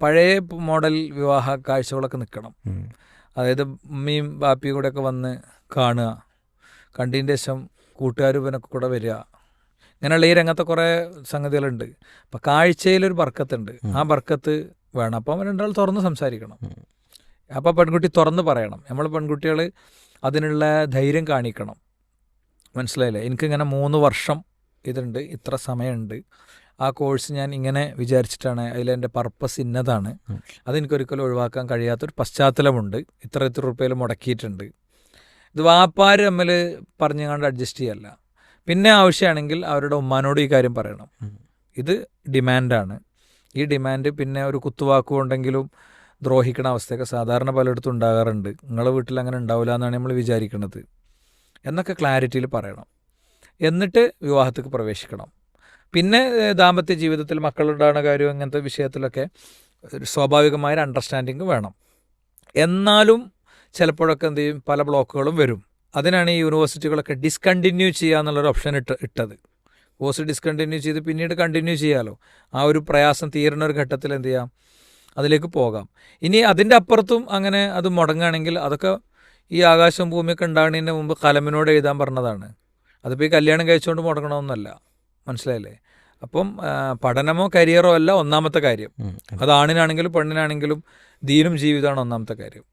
പഴയ മോഡൽ വിവാഹ കാഴ്ചകളൊക്കെ നിൽക്കണം. അതായത് ഉമ്മയും ബാപ്പിയും കൂടെ ഒക്കെ വന്ന് കാണുക, കണ്ടതിൻ്റെ ശേഷം കൂട്ടുകാരും ഇവനൊക്കെ കൂടെ വരിക, ഇങ്ങനെയുള്ള ഈ രംഗത്തെ കുറേ സംഗതികളുണ്ട്. അപ്പം കാഴ്ചയിലൊരു ബർക്കത്തുണ്ട്, ആ ബർക്കത്ത് വേണം. അപ്പം രണ്ടാൾ തുറന്ന് സംസാരിക്കണം. അപ്പം പെൺകുട്ടി തുറന്ന് പറയണം. നമ്മൾ പെൺകുട്ടികൾ അതിനുള്ള ധൈര്യം കാണിക്കണം. മനസ്സിലായില്ലേ? എനിക്കിങ്ങനെ 3 വർഷം ഇതുണ്ട്, ഇത്ര സമയമുണ്ട്, ആ കോഴ്സ് ഞാൻ ഇങ്ങനെ വിചാരിച്ചിട്ടാണ്, അതിലെൻ്റെ പർപ്പസ് ഇന്നതാണ്, അതെനിക്കൊരിക്കലും ഒഴിവാക്കാൻ കഴിയാത്തൊരു പശ്ചാത്തലമുണ്ട്, ഇത്ര രൂപയിൽ മുടക്കിയിട്ടുണ്ട്. ഇത് വാപ്പാർ തമ്മിൽ പറഞ്ഞുകൊണ്ട് അഡ്ജസ്റ്റ് ചെയ്യല്ല. പിന്നെ ആവശ്യമാണെങ്കിൽ അവരുടെ ഉമ്മാനോട് ഈ കാര്യം പറയണം. ഇത് ഡിമാൻഡാണ്. ഈ ഡിമാൻഡ് പിന്നെ ഒരു കുത്തുവാക്കുകൊണ്ടെങ്കിലും ദ്രോഹിക്കണ അവസ്ഥയൊക്കെ സാധാരണ പലയിടത്തും ഉണ്ടാകാറുണ്ട്. നിങ്ങളുടെ വീട്ടിൽ അങ്ങനെ ഉണ്ടാവില്ല എന്നാണ് നമ്മൾ വിചാരിക്കുന്നത് എന്നൊക്കെ ക്ലാരിറ്റിയിൽ പറയണം. എന്നിട്ട് വിവാഹത്തേക്ക് പ്രവേശിക്കണം. പിന്നെ ദാമ്പത്യ ജീവിതത്തിൽ മക്കളുണ്ടാകുന്ന കാര്യം അങ്ങനത്തെ വിഷയത്തിലൊക്കെ സ്വാഭാവികമായൊരു അണ്ടർസ്റ്റാൻഡിങ് വേണം. എന്നാലും ചിലപ്പോഴൊക്കെ എന്ത് ചെയ്യും, പല ബ്ലോക്കുകളും വരും. അതിനാണ് ഈ യൂണിവേഴ്സിറ്റികളൊക്കെ ഡിസ്കണ്ടിന്യൂ ചെയ്യുക എന്നുള്ളൊരു ഓപ്ഷൻ ഇട്ടത്. കോഴ്സ് ഡിസ്കണ്ടിന്യൂ ചെയ്ത് പിന്നീട് കണ്ടിന്യൂ ചെയ്യാമല്ലോ. ആ ഒരു പ്രയാസം തീരുന്ന ഒരു ഘട്ടത്തിൽ എന്ത് ചെയ്യാം, അതിലേക്ക് പോകാം. ഇനി അതിൻ്റെ അപ്പുറത്തും അങ്ങനെ അത് മുടങ്ങുകയാണെങ്കിൽ അതൊക്കെ ഈ ആകാശവും ഭൂമിയൊക്കെ ഉണ്ടാകുന്നതിന് മുമ്പ് കലമിനോട് എഴുതാൻ പറഞ്ഞതാണ്. അതിപ്പോൾ ഈ കല്യാണം കഴിച്ചുകൊണ്ട് മുടങ്ങണമെന്നല്ല. മനസ്സിലായില്ലേ? അപ്പം പഠനമോ കരിയറോ അല്ല ഒന്നാമത്തെ കാര്യം. അത് ആണിനാണെങ്കിലും പെണ്ണിനാണെങ്കിലും ദീനും ജീവിതമാണ് ഒന്നാമത്തെ കാര്യം.